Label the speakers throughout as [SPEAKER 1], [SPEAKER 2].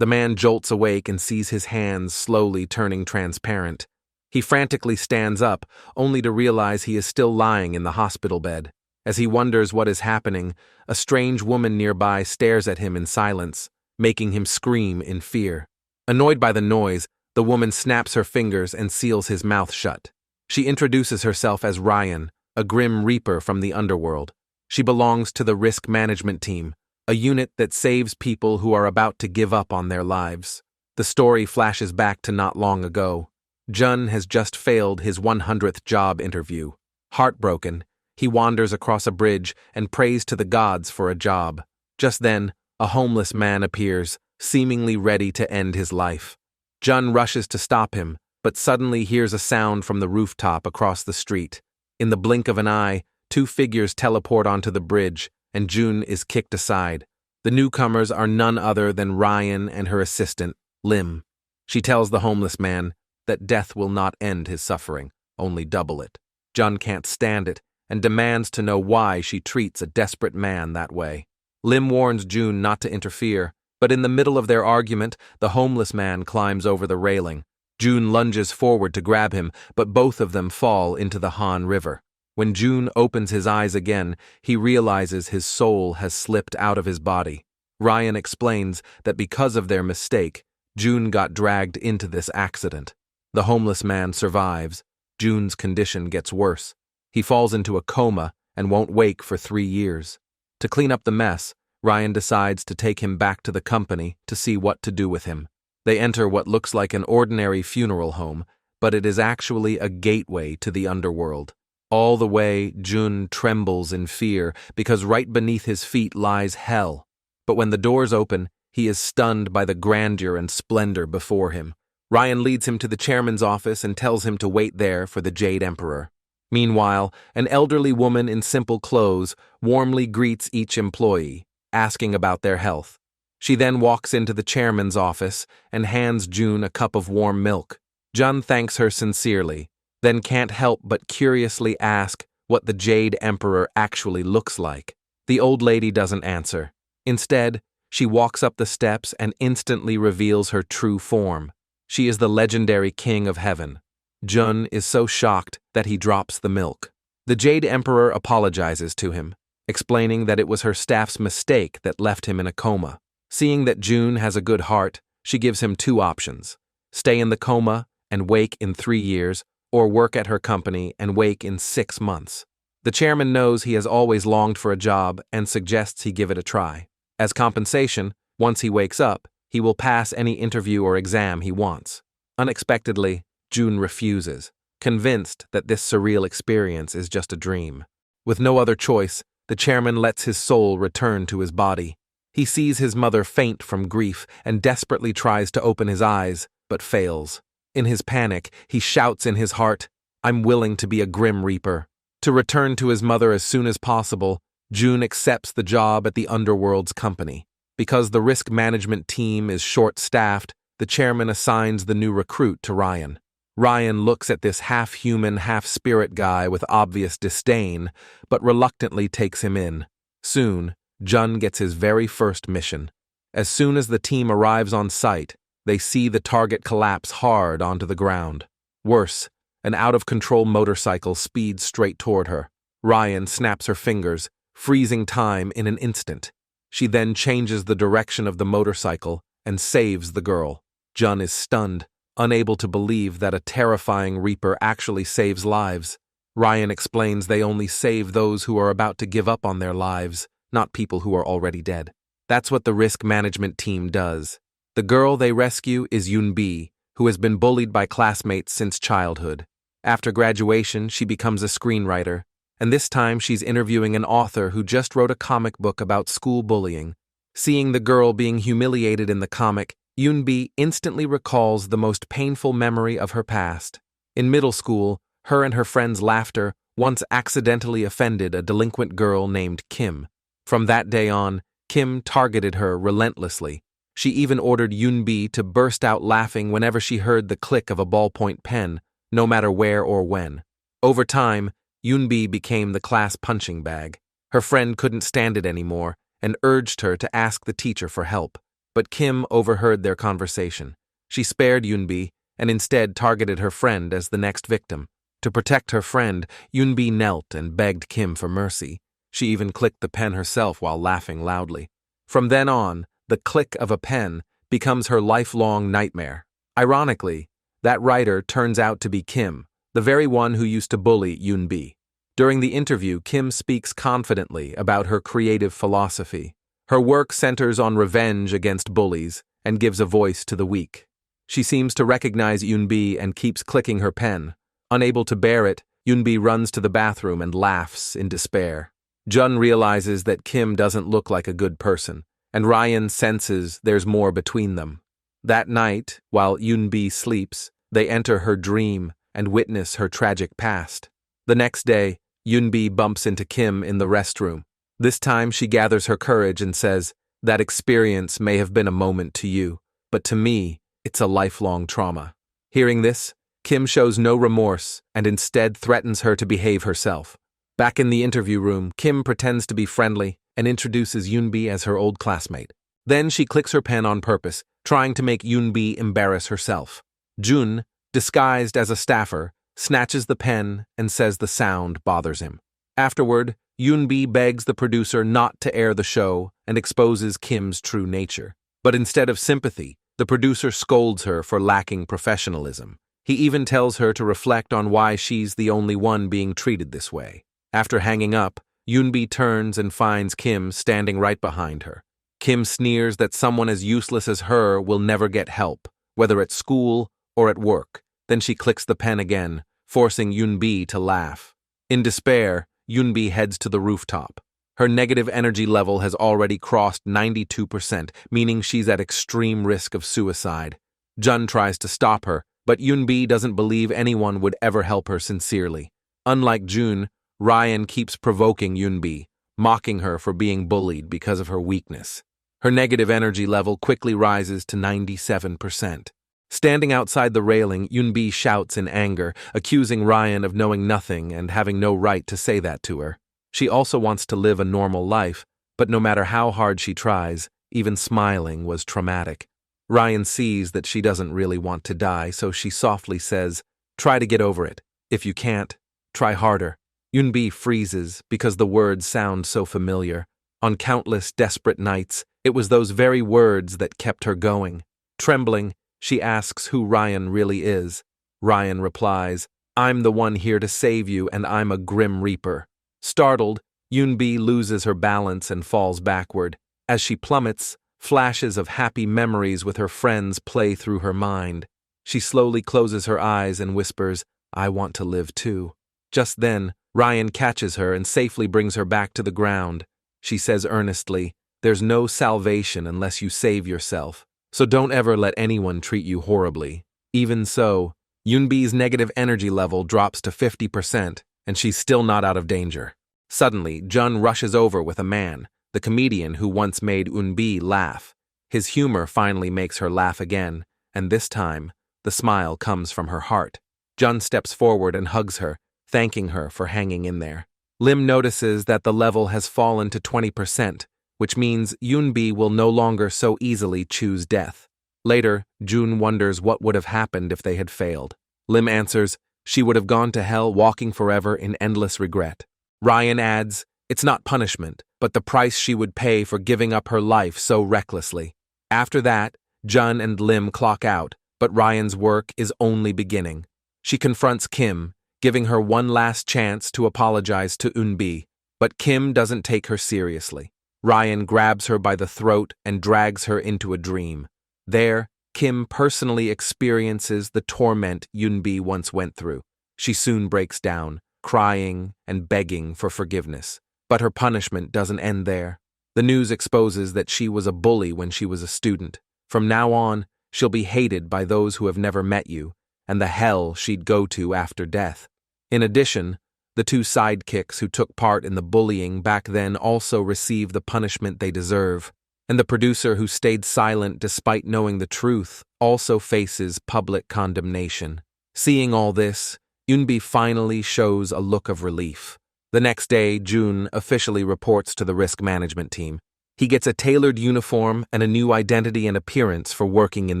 [SPEAKER 1] The man jolts awake and sees his hands slowly turning transparent. He frantically stands up, only to realize he is still lying in the hospital bed. As he wonders what is happening, a strange woman nearby stares at him in silence, making him scream in fear. Annoyed by the noise, the woman snaps her fingers and seals his mouth shut. She introduces herself as Ryan, a grim reaper from the underworld. She belongs to the risk management team, a unit that saves people who are about to give up on their lives. The story flashes back to not long ago. Jun has just failed his 100th job interview. Heartbroken, he wanders across a bridge and prays to the gods for a job. Just then, a homeless man appears, seemingly ready to end his life. Jun rushes to stop him, but suddenly hears a sound from the rooftop across the street. In the blink of an eye, two figures teleport onto the bridge, and Jun is kicked aside. The newcomers are none other than Ryan and her assistant, Lim. She tells the homeless man that death will not end his suffering, only double it. Jun can't stand it and demands to know why she treats a desperate man that way. Lim warns Jun not to interfere, but in the middle of their argument, the homeless man climbs over the railing. Jun lunges forward to grab him, but both of them fall into the Han River. When Jun opens his eyes again, he realizes his soul has slipped out of his body. Ryan explains that because of their mistake, Jun got dragged into this accident. The homeless man survives. Jun's condition gets worse. He falls into a coma and won't wake for 3 years. To clean up the mess, Ryan decides to take him back to the company to see what to do with him. They enter what looks like an ordinary funeral home, but it is actually a gateway to the underworld. All the way, Jun trembles in fear because right beneath his feet lies hell. But when the doors open, he is stunned by the grandeur and splendor before him. Ryan leads him to the chairman's office and tells him to wait there for the Jade Emperor. Meanwhile, an elderly woman in simple clothes warmly greets each employee, asking about their health. She then walks into the chairman's office and hands Jun a cup of warm milk. Jun thanks her sincerely, then can't help but curiously ask what the Jade Emperor actually looks like. The old lady doesn't answer. Instead, she walks up the steps and instantly reveals her true form. She is the legendary King of Heaven. Jun is so shocked that he drops the milk. The Jade Emperor apologizes to him, explaining that it was her staff's mistake that left him in a coma. Seeing that Jun has a good heart, she gives him 2 options: stay in the coma and wake in 3 years, or work at her company and wake in 6 months. The chairman knows he has always longed for a job and suggests he give it a try. As compensation, once he wakes up, he will pass any interview or exam he wants. Unexpectedly, Jun refuses, convinced that this surreal experience is just a dream. With no other choice, the chairman lets his soul return to his body. He sees his mother faint from grief and desperately tries to open his eyes, but fails. In his panic, he shouts in his heart, "I'm willing to be a Grim Reaper." To return to his mother as soon as possible, Jun accepts the job at the Underworld's company. Because the risk management team is short-staffed, the chairman assigns the new recruit to Ryan. Ryan looks at this half-human, half-spirit guy with obvious disdain, but reluctantly takes him in. Soon, Jun gets his very first mission. As soon as the team arrives on site, they see the target collapse hard onto the ground. Worse, an out-of-control motorcycle speeds straight toward her. Ryan snaps her fingers, freezing time in an instant. She then changes the direction of the motorcycle and saves the girl. Jun is stunned, unable to believe that a terrifying Reaper actually saves lives. Ryan explains they only save those who are about to give up on their lives, not people who are already dead. That's what the risk management team does. The girl they rescue is Yunbi, who has been bullied by classmates since childhood. After graduation, she becomes a screenwriter, and this time she's interviewing an author who just wrote a comic book about school bullying. Seeing the girl being humiliated in the comic, Yunbi instantly recalls the most painful memory of her past. In middle school, her and her friend's laughter once accidentally offended a delinquent girl named Kim. From that day on, Kim targeted her relentlessly. She even ordered Yunbi to burst out laughing whenever she heard the click of a ballpoint pen, no matter where or when. Over time, Yunbi became the class punching bag. Her friend couldn't stand it anymore and urged her to ask the teacher for help. but Kim overheard their conversation. She spared Yoonbi and instead targeted her friend as the next victim. To protect her friend, Yoonbi knelt and begged Kim for mercy. She even clicked the pen herself while laughing loudly. From then on, the click of a pen becomes her lifelong nightmare. Ironically, that writer turns out to be Kim, the very one who used to bully Yoonbi. During the interview, Kim speaks confidently about her creative philosophy. Her work centers on revenge against bullies and gives a voice to the weak. She seems to recognize Yoonbi and keeps clicking her pen. Unable to bear it, Yoonbi runs to the bathroom and laughs in despair. Jun realizes that Kim doesn't look like a good person, and Ryan senses there's more between them. That night, while Yoonbi sleeps, they enter her dream and witness her tragic past. The next day, Yoonbi bumps into Kim in the restroom. This time she gathers her courage and says, "That experience may have been a moment to you, but to me, it's a lifelong trauma." Hearing this, Kim shows no remorse and instead threatens her to behave herself. Back in the interview room, Kim pretends to be friendly and introduces Yoonbi as her old classmate. Then she clicks her pen on purpose, trying to make Yoonbi embarrass herself. Jun, disguised as a staffer, snatches the pen and says the sound bothers him. Afterward, Yoonbi begs the producer not to air the show and exposes Kim's true nature. But instead of sympathy, the producer scolds her for lacking professionalism. He even tells her to reflect on why she's the only one being treated this way. After hanging up, Yoonbi turns and finds Kim standing right behind her. Kim sneers that someone as useless as her will never get help, whether at school or at work. Then she clicks the pen again, forcing Yoonbi to laugh. In despair, Yoonbi heads to the rooftop. Her negative energy level has already crossed 92%, meaning she's at extreme risk of suicide. Jun tries to stop her, but Yoonbi doesn't believe anyone would ever help her sincerely. Unlike Jun, Ryan keeps provoking Yoonbi, mocking her for being bullied because of her weakness. Her negative energy level quickly rises to 97%. Standing outside the railing, Yoonbi shouts in anger, accusing Ryan of knowing nothing and having no right to say that to her. She also wants to live a normal life, but no matter how hard she tries, even smiling was traumatic. Ryan sees that she doesn't really want to die, so she softly says, "Try to get over it. If you can't, try harder." Yoonbi freezes because the words sound so familiar. On countless desperate nights, it was those very words that kept her going. Trembling, she asks who Ryan really is. Ryan replies, "I'm the one here to save you, and I'm a Grim Reaper." Startled, Yoonbi loses her balance and falls backward. As she plummets, flashes of happy memories with her friends play through her mind. She slowly closes her eyes and whispers, "I want to live too." Just then, Ryan catches her and safely brings her back to the ground. She says earnestly, "There's no salvation unless you save yourself, so don't ever let anyone treat you horribly." Even so, Yoonbi's negative energy level drops to 50%, and she's still not out of danger. Suddenly, Jun rushes over with a man, the comedian who once made Yoonbi laugh. His humor finally makes her laugh again, and this time, the smile comes from her heart. Jun steps forward and hugs her, thanking her for hanging in there. Lim notices that the level has fallen to 20%, which means Yoonbi will no longer so easily choose death. Later, Jun wonders what would have happened if they had failed. Lim answers, she would have gone to hell walking forever in endless regret. Ryan adds, it's not punishment, but the price she would pay for giving up her life so recklessly. After that, Jun and Lim clock out, but Ryan's work is only beginning. She confronts Kim, giving her one last chance to apologize to Yoonbi, but Kim doesn't take her seriously. Ryan grabs her by the throat and drags her into a dream. There, Kim personally experiences the torment Yoonbi once went through. She soon breaks down, crying and begging for forgiveness. But her punishment doesn't end there. The news exposes that she was a bully when she was a student. From now on, she'll be hated by those who have never met you, and the hell she'd go to after death. In addition, the two sidekicks who took part in the bullying back then also receive the punishment they deserve, and the producer who stayed silent despite knowing the truth also faces public condemnation. Seeing all this, Yoonbi finally shows a look of relief. The next day, Jun officially reports to the risk management team. He gets a tailored uniform and a new identity and appearance for working in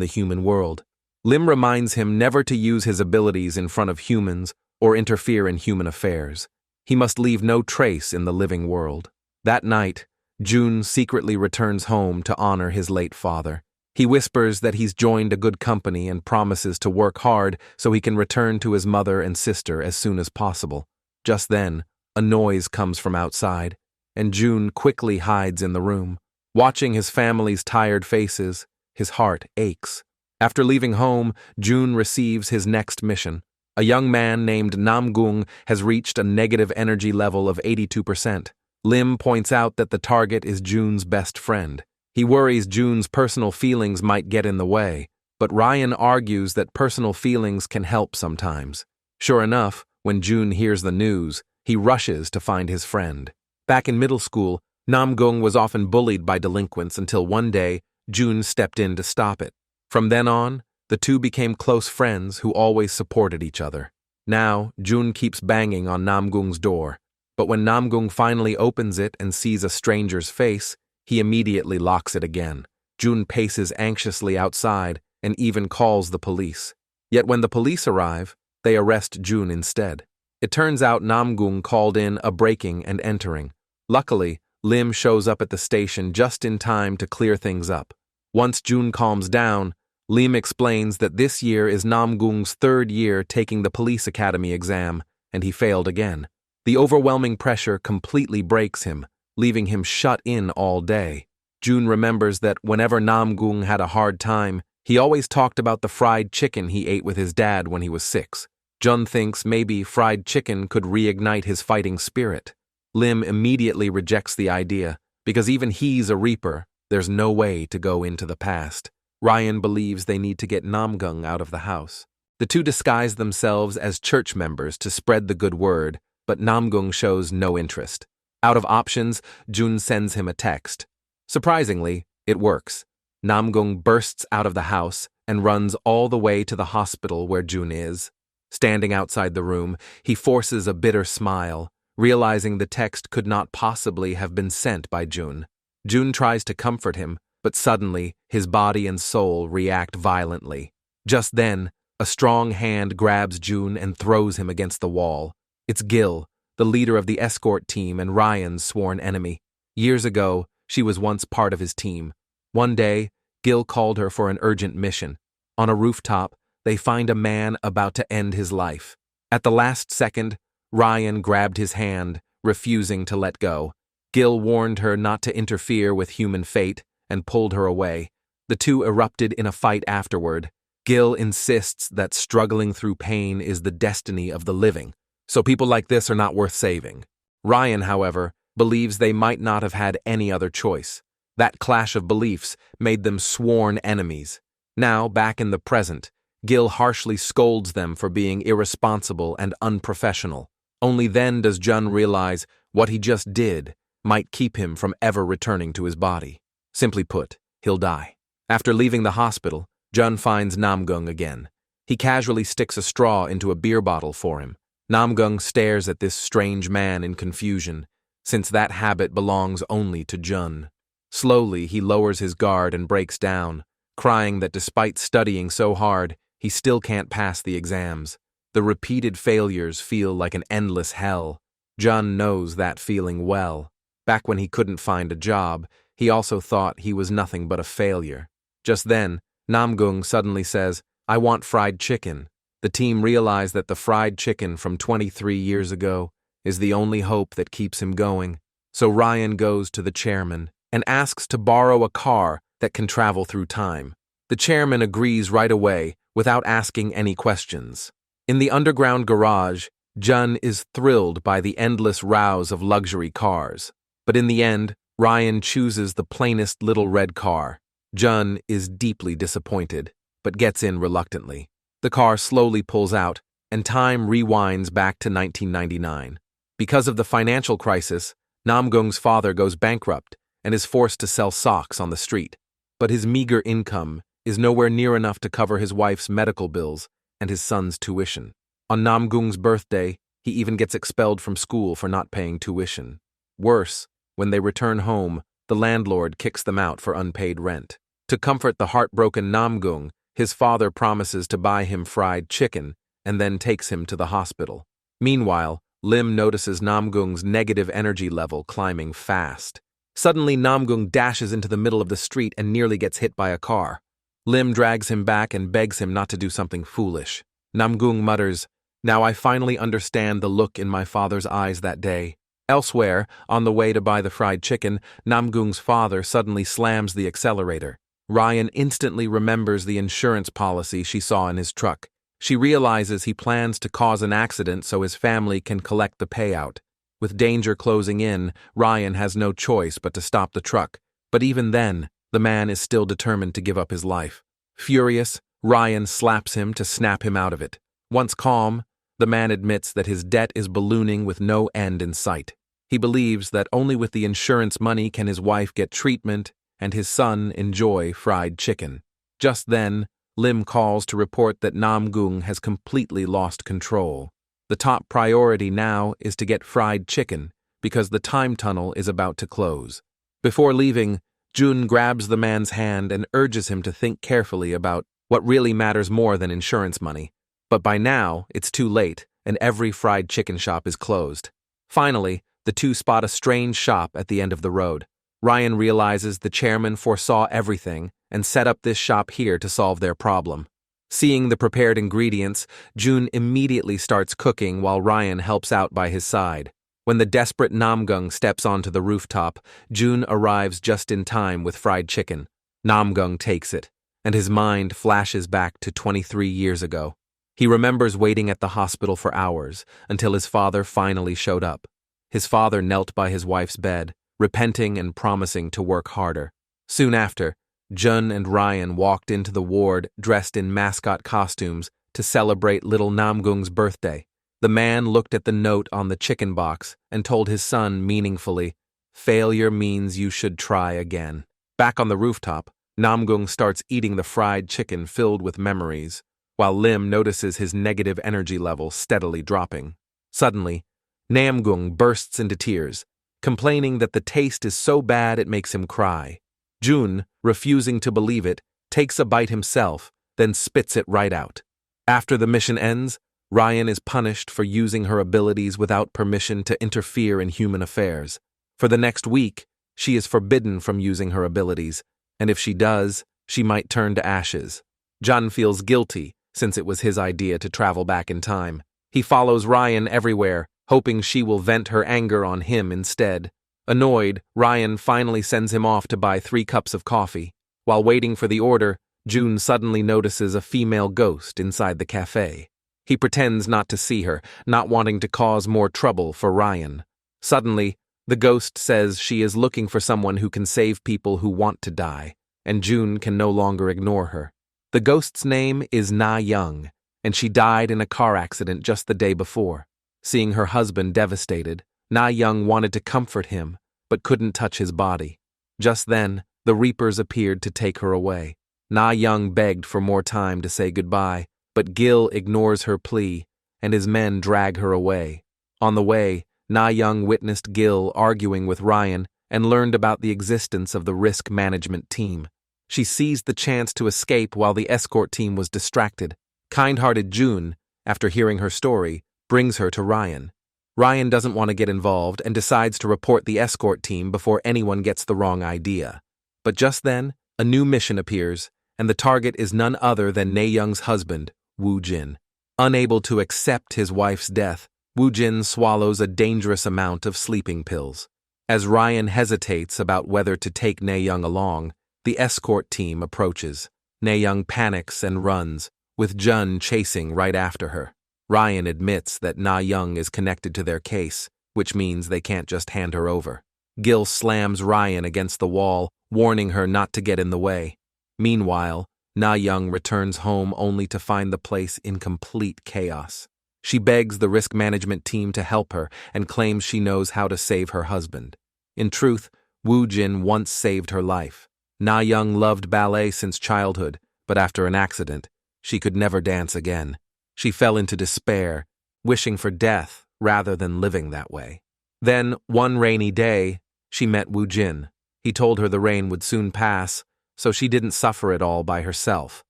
[SPEAKER 1] the human world. Lim reminds him never to use his abilities in front of humans or interfere in human affairs. He must leave no trace in the living world. That night, Jun secretly returns home to honor his late father. He whispers that he's joined a good company and promises to work hard so he can return to his mother and sister as soon as possible. Just then, a noise comes from outside, and Jun quickly hides in the room. Watching his family's tired faces, his heart aches. After leaving home, Jun receives his next mission. A young man named Namgung has reached a negative energy level of 82%. Lim points out that the target is Jun's best friend. He worries Jun's personal feelings might get in the way, but Ryan argues that personal feelings can help sometimes. Sure enough, when Jun hears the news, he rushes to find his friend. Back in middle school, Namgung was often bullied by delinquents until one day, Jun stepped in to stop it. From then on, the two became close friends who always supported each other. Now, Jun keeps banging on Namgung's door, but when Namgung finally opens it and sees a stranger's face, he immediately locks it again. Jun paces anxiously outside and even calls the police. Yet when the police arrive, they arrest Jun instead. It turns out Namgung called in a breaking and entering. Luckily, Lim shows up at the station just in time to clear things up. Once Jun calms down, Lim explains that this year is Namgung's third year taking the police academy exam, and he failed again. The overwhelming pressure completely breaks him, leaving him shut in all day. Jun remembers that whenever Namgung had a hard time, he always talked about the fried chicken he ate with his dad when he was 6. Jun thinks maybe fried chicken could reignite his fighting spirit. Lim immediately rejects the idea, because even he's a reaper, there's no way to go into the past. Ryan believes they need to get Namgung out of the house. The two disguise themselves as church members to spread the good word, but Namgung shows no interest. Out of options, Jun sends him a text. Surprisingly, it works. Namgung bursts out of the house and runs all the way to the hospital where Jun is. Standing outside the room, he forces a bitter smile, realizing the text could not possibly have been sent by Jun. Jun tries to comfort him, but suddenly his body and soul react violently. Just then, a strong hand grabs Jun and throws him against the wall. It's Gil, the leader of the escort team and Ryan's sworn enemy. Years ago, she was once part of his team. One day, Gil called her for an urgent mission. On a rooftop, they find a man about to end his life. At the last second, Ryan grabbed his hand, refusing to let go. Gil warned her not to interfere with human fate and pulled her away. The two erupted in a fight afterward. Gil insists that struggling through pain is the destiny of the living, so people like this are not worth saving. Ryan, however, believes they might not have had any other choice. That clash of beliefs made them sworn enemies. Now, back in the present, Gil harshly scolds them for being irresponsible and unprofessional. Only then does Jun realize what he just did might keep him from ever returning to his body. Simply put, he'll die. After leaving the hospital, Jun finds Namgung again. He casually sticks a straw into a beer bottle for him. Namgung stares at this strange man in confusion, since that habit belongs only to Jun. Slowly, he lowers his guard and breaks down, crying that despite studying so hard, he still can't pass the exams. The repeated failures feel like an endless hell. Jun knows that feeling well. Back when he couldn't find a job, he also thought he was nothing but a failure. Just then, Namgung suddenly says, "I want fried chicken." The team realize that the fried chicken from 23 years ago is the only hope that keeps him going. So Ryan goes to the chairman and asks to borrow a car that can travel through time. The chairman agrees right away without asking any questions. In the underground garage, Jun is thrilled by the endless rows of luxury cars. But in the end, Ryan chooses the plainest little red car. Jun is deeply disappointed, but gets in reluctantly. The car slowly pulls out, and time rewinds back to 1999. Because of the financial crisis, Namgung's father goes bankrupt and is forced to sell socks on the street. But his meager income is nowhere near enough to cover his wife's medical bills and his son's tuition. On Namgung's birthday, he even gets expelled from school for not paying tuition. Worse, when they return home, the landlord kicks them out for unpaid rent. To comfort the heartbroken Namgung, his father promises to buy him fried chicken and then takes him to the hospital. Meanwhile, Lim notices Namgung's negative energy level climbing fast. Suddenly, Namgung dashes into the middle of the street and nearly gets hit by a car. Lim drags him back and begs him not to do something foolish. Namgung mutters, "Now I finally understand the look in my father's eyes that day." Elsewhere, on the way to buy the fried chicken, Namgung's father suddenly slams the accelerator. Ryan instantly remembers the insurance policy she saw in his truck. She realizes he plans to cause an accident so his family can collect the payout. With danger closing in, Ryan has no choice but to stop the truck. But even then, the man is still determined to give up his life. Furious, Ryan slaps him to snap him out of it. Once calm, the man admits that his debt is ballooning with no end in sight. He believes that only with the insurance money can his wife get treatment and his son enjoy fried chicken. Just then, Lim calls to report that Namgung has completely lost control. The top priority now is to get fried chicken because the time tunnel is about to close. Before leaving, Jun grabs the man's hand and urges him to think carefully about what really matters more than insurance money. But by now, it's too late, and every fried chicken shop is closed. Finally, the two spot a strange shop at the end of the road. Ryan realizes the chairman foresaw everything and set up this shop here to solve their problem. Seeing the prepared ingredients, Jun immediately starts cooking while Ryan helps out by his side. When the desperate Namgung steps onto the rooftop, Jun arrives just in time with fried chicken. Namgung takes it, and his mind flashes back to 23 years ago. He remembers waiting at the hospital for hours until his father finally showed up. His father knelt by his wife's bed, repenting and promising to work harder. Soon after, Jun and Ryan walked into the ward dressed in mascot costumes to celebrate little Namgung's birthday. The man looked at the note on the chicken box and told his son meaningfully, "Failure means you should try again." Back on the rooftop, Namgung starts eating the fried chicken filled with memories, while Lim notices his negative energy level steadily dropping. Suddenly, Namgung bursts into tears, complaining that the taste is so bad it makes him cry. Jun, refusing to believe it, takes a bite himself, then spits it right out. After the mission ends, Ryan is punished for using her abilities without permission to interfere in human affairs. For the next week, she is forbidden from using her abilities, and if she does, she might turn to ashes. Jun feels guilty, since it was his idea to travel back in time. He follows Ryan everywhere, hoping she will vent her anger on him instead. Annoyed, Ryan finally sends him off to buy 3 cups of coffee. While waiting for the order, Jun suddenly notices a female ghost inside the cafe. He pretends not to see her, not wanting to cause more trouble for Ryan. Suddenly, the ghost says she is looking for someone who can save people who want to die, and Jun can no longer ignore her. The ghost's name is Na Young, and she died in a car accident just the day before. Seeing her husband devastated, Na Young wanted to comfort him, but couldn't touch his body. Just then, the Reapers appeared to take her away. Na Young begged for more time to say goodbye, but Gil ignores her plea, and his men drag her away. On the way, Na Young witnessed Gil arguing with Ryan and learned about the existence of the risk management team. She seized the chance to escape while the escort team was distracted. Kind-hearted Jun, after hearing her story, brings her to Ryan. Ryan doesn't want to get involved and decides to report the escort team before anyone gets the wrong idea. But just then, a new mission appears, and the target is none other than Na Young's husband, Woo Jin. Unable to accept his wife's death, Woo Jin swallows a dangerous amount of sleeping pills. As Ryan hesitates about whether to take Na Young along, the escort team approaches. Na Young panics and runs, with Jun chasing right after her. Ryan admits that Na Young is connected to their case, which means they can't just hand her over. Gil slams Ryan against the wall, warning her not to get in the way. Meanwhile, Na Young returns home only to find the place in complete chaos. She begs the risk management team to help her and claims she knows how to save her husband. In truth, Woo Jin once saved her life. Na Young loved ballet since childhood, but after an accident, she could never dance again. She fell into despair, wishing for death rather than living that way. Then, one rainy day, she met Woo Jin. He told her the rain would soon pass, so she didn't suffer it all by herself.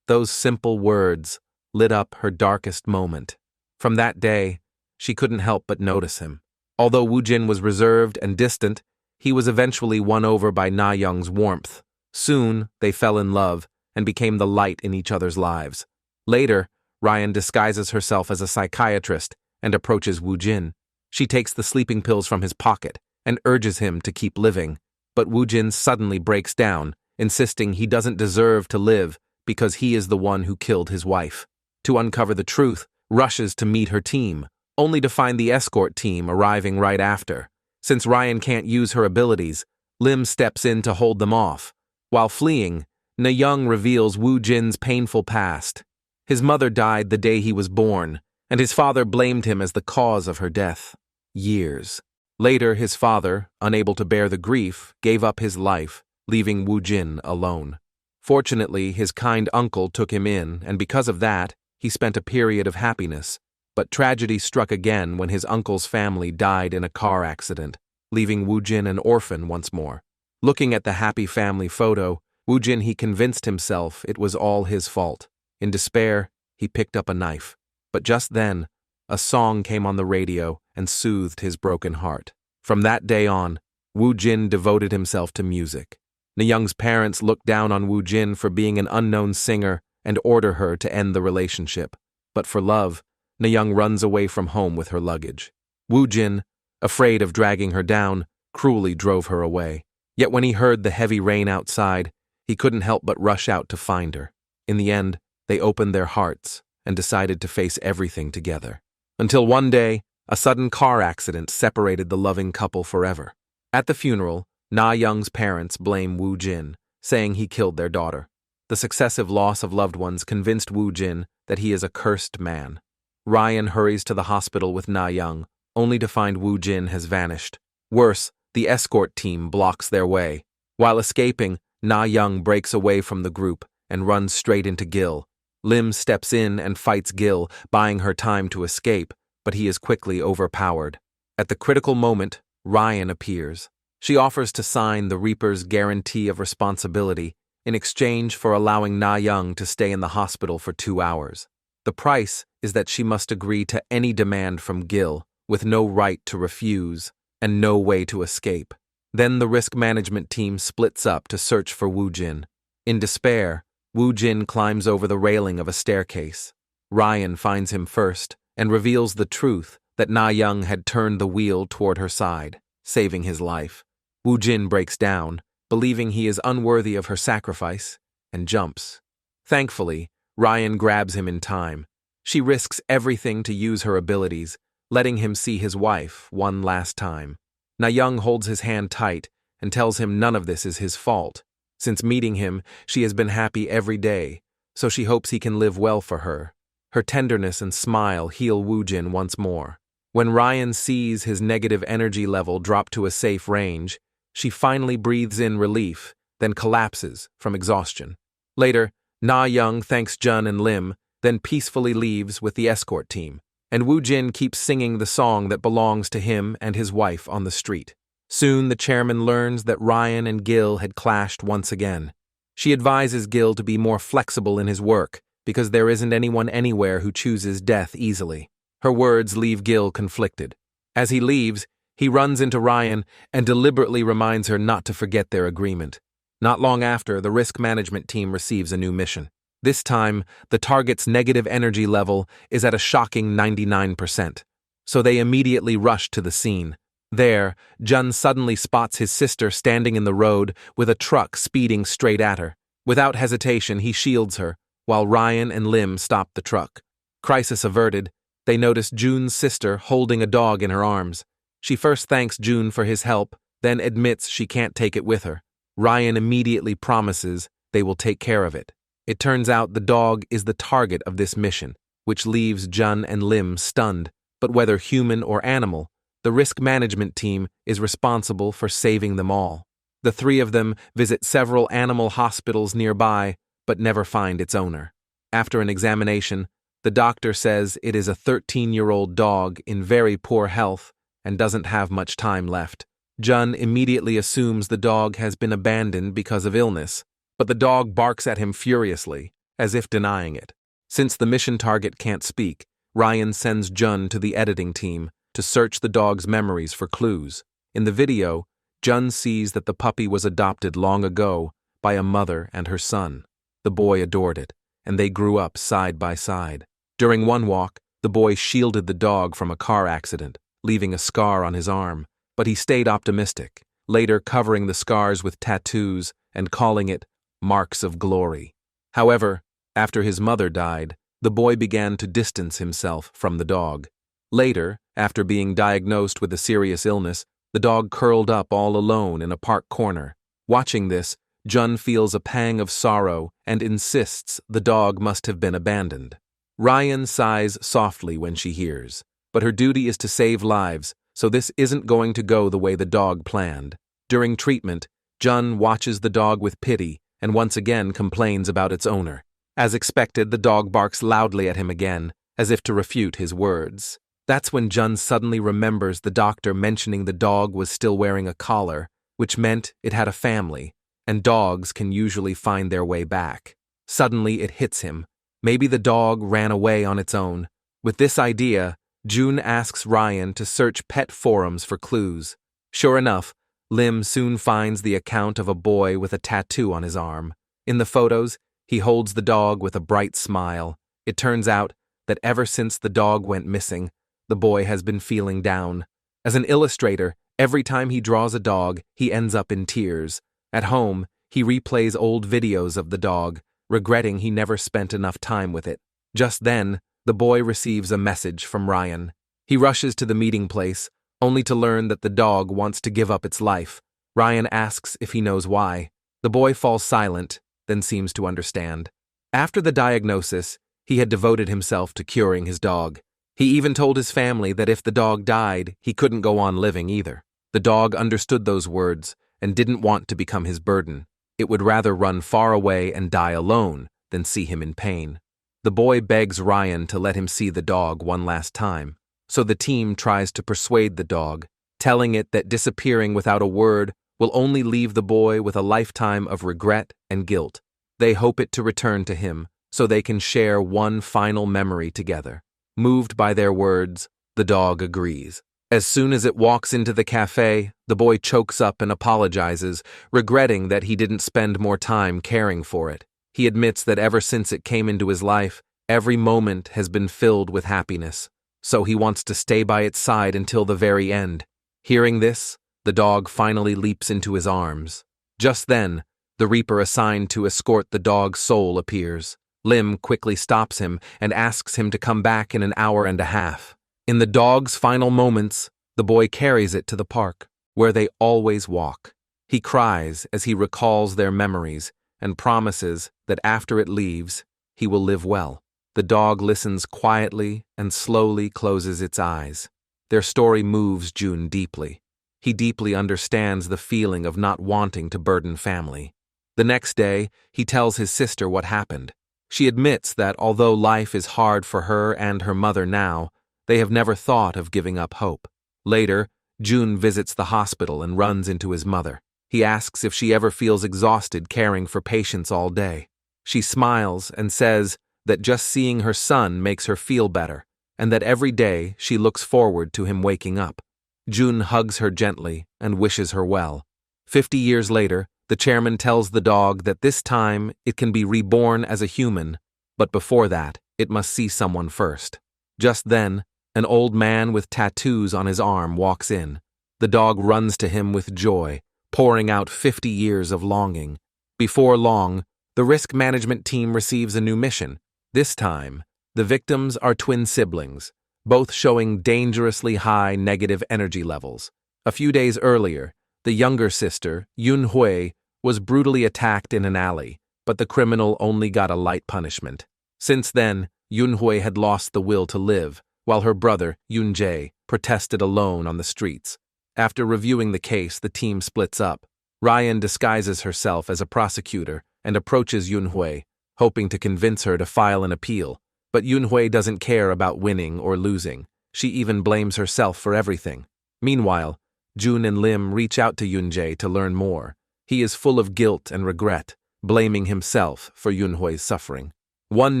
[SPEAKER 1] Those simple words lit up her darkest moment. From that day, she couldn't help but notice him. Although Woojin was reserved and distant, he was eventually won over by Na Young's warmth. Soon, they fell in love and became the light in each other's lives. Later, Ryan disguises herself as a psychiatrist and approaches Woojin. She takes the sleeping pills from his pocket and urges him to keep living. But Woojin suddenly breaks down, insisting he doesn't deserve to live because he is the one who killed his wife. To uncover the truth, rushes to meet her team, only to find the escort team arriving right after. Since Ryan can't use her abilities, Lim steps in to hold them off. While fleeing, Na Young reveals Woojin's painful past. His mother died the day he was born, and his father blamed him as the cause of her death. Years later, his father, unable to bear the grief, gave up his life, leaving Woojin alone. Fortunately, his kind uncle took him in, and because of that, he spent a period of happiness. But tragedy struck again when his uncle's family died in a car accident, leaving Woojin an orphan once more. Looking at the happy family photo, Woojin he convinced himself it was all his fault. In despair, he picked up a knife. But just then, a song came on the radio and soothed his broken heart. From that day on, Woojin devoted himself to music. Na Young's parents looked down on Woojin for being an unknown singer and order her to end the relationship. But for love, Na Young runs away from home with her luggage. Woojin, afraid of dragging her down, cruelly drove her away. Yet when he heard the heavy rain outside, he couldn't help but rush out to find her. In the end, they opened their hearts and decided to face everything together. Until one day, a sudden car accident separated the loving couple forever. At the funeral, Na Young's parents blame Woojin, saying he killed their daughter. The successive loss of loved ones convinced Woojin that he is a cursed man. Ryan hurries to the hospital with Na Young, only to find Woojin has vanished. Worse, the escort team blocks their way. While escaping, Na Young breaks away from the group and runs straight into Gil. Lim steps in and fights Gil, buying her time to escape, but he is quickly overpowered. At the critical moment, Ryan appears. She offers to sign the Reaper's guarantee of responsibility in exchange for allowing Na Young to stay in the hospital for 2 hours. The price is that she must agree to any demand from Gil, with no right to refuse and no way to escape. Then the risk management team splits up to search for Woojin. In despair, Woojin climbs over the railing of a staircase. Ryan finds him first and reveals the truth that Na Young had turned the wheel toward her side, saving his life. Woojin breaks down, believing he is unworthy of her sacrifice, and jumps. Thankfully, Ryan grabs him in time. She risks everything to use her abilities, letting him see his wife one last time. Na Young holds his hand tight and tells him none of this is his fault. Since meeting him, she has been happy every day, so she hopes he can live well for her. Her tenderness and smile heal Woojin once more. When Ryan sees his negative energy level drop to a safe range, she finally breathes in relief, then collapses from exhaustion. Later, Na Young thanks Jun and Lim, then peacefully leaves with the escort team, and Woojin keeps singing the song that belongs to him and his wife on the street. Soon the chairman learns that Ryan and Gil had clashed once again. She advises Gil to be more flexible in his work, because there isn't anyone anywhere who chooses death easily. Her words leave Gil conflicted. As he leaves, he runs into Ryan and deliberately reminds her not to forget their agreement. Not long after, the risk management team receives a new mission. This time, the target's negative energy level is at a shocking 99%, so they immediately rush to the scene. There, Jun suddenly spots his sister standing in the road with a truck speeding straight at her. Without hesitation, he shields her, while Ryan and Lim stop the truck. Crisis averted, they notice Jun's sister holding a dog in her arms. She first thanks Jun for his help, then admits she can't take it with her. Ryan immediately promises they will take care of it. It turns out the dog is the target of this mission, which leaves Jun and Lim stunned. But whether human or animal, the risk management team is responsible for saving them all. The three of them visit several animal hospitals nearby, but never find its owner. After an examination, the doctor says it is a 13-year-old dog in very poor health and doesn't have much time left. Jun immediately assumes the dog has been abandoned because of illness, but the dog barks at him furiously, as if denying it. Since the mission target can't speak, Ryan sends Jun to the editing team to search the dog's memories for clues. In the video, Jun sees that the puppy was adopted long ago by a mother and her son. The boy adored it, and they grew up side by side. During one walk, the boy shielded the dog from a car accident, leaving a scar on his arm, but he stayed optimistic, later covering the scars with tattoos and calling it marks of glory. However, after his mother died, the boy began to distance himself from the dog. Later, after being diagnosed with a serious illness, the dog curled up all alone in a park corner. Watching this, Jun feels a pang of sorrow and insists the dog must have been abandoned. Ryan sighs softly when she hears, but her duty is to save lives, so this isn't going to go the way the dog planned. During treatment, Jun watches the dog with pity and once again complains about its owner. As expected, the dog barks loudly at him again, as if to refute his words. That's when Jun suddenly remembers the doctor mentioning the dog was still wearing a collar, which meant it had a family, and dogs can usually find their way back. Suddenly it hits him. Maybe the dog ran away on its own. With this idea, Jun asks Ryan to search pet forums for clues. Sure enough, Lim soon finds the account of a boy with a tattoo on his arm. In the photos, he holds the dog with a bright smile. It turns out that ever since the dog went missing, the boy has been feeling down. As an illustrator, every time he draws a dog, he ends up in tears. At home, he replays old videos of the dog, regretting he never spent enough time with it. Just then, the boy receives a message from Ryan. He rushes to the meeting place, only to learn that the dog wants to give up its life. Ryan asks if he knows why. The boy falls silent, then seems to understand. After the diagnosis, he had devoted himself to curing his dog. He even told his family that if the dog died, he couldn't go on living either. The dog understood those words and didn't want to become his burden. It would rather run far away and die alone than see him in pain. The boy begs Ryan to let him see the dog one last time, so the team tries to persuade the dog, telling it that disappearing without a word will only leave the boy with a lifetime of regret and guilt. They hope it to return to him so they can share one final memory together. Moved by their words, the dog agrees. As soon as it walks into the cafe, the boy chokes up and apologizes, regretting that he didn't spend more time caring for it. He admits that ever since it came into his life, every moment has been filled with happiness, so he wants to stay by its side until the very end. Hearing this, the dog finally leaps into his arms. Just then, the reaper assigned to escort the dog's soul appears. Lim quickly stops him and asks him to come back in an hour and a half. In the dog's final moments, the boy carries it to the park, where they always walk. He cries as he recalls their memories and promises that after it leaves, he will live well. The dog listens quietly and slowly closes its eyes. Their story moves Jun deeply. He deeply understands the feeling of not wanting to burden family. The next day, he tells his sister what happened. She admits that although life is hard for her and her mother now, they have never thought of giving up hope. Later, Jun visits the hospital and runs into his mother. He asks if she ever feels exhausted caring for patients all day. She smiles and says that just seeing her son makes her feel better, and that every day she looks forward to him waking up. Jun hugs her gently and wishes her well. 50 years later, the chairman tells the dog that this time it can be reborn as a human, but before that, it must see someone first. Just then, an old man with tattoos on his arm walks in. The dog runs to him with joy, pouring out 50 years of longing. Before long, the risk management team receives a new mission. This time, the victims are twin siblings, both showing dangerously high negative energy levels. A few days earlier, the younger sister, Yunhui, was brutally attacked in an alley, but the criminal only got a light punishment. Since then, Yunhui had lost the will to live, while her brother, Yunjae, protested alone on the streets. After reviewing the case, the team splits up. Ryan disguises herself as a prosecutor and approaches Yunhui, hoping to convince her to file an appeal. But Yunhui doesn't care about winning or losing. She even blames herself for everything. Meanwhile, Jun and Lim reach out to Yoonjae to learn more. He is full of guilt and regret, blaming himself for Yoonhoi's suffering. One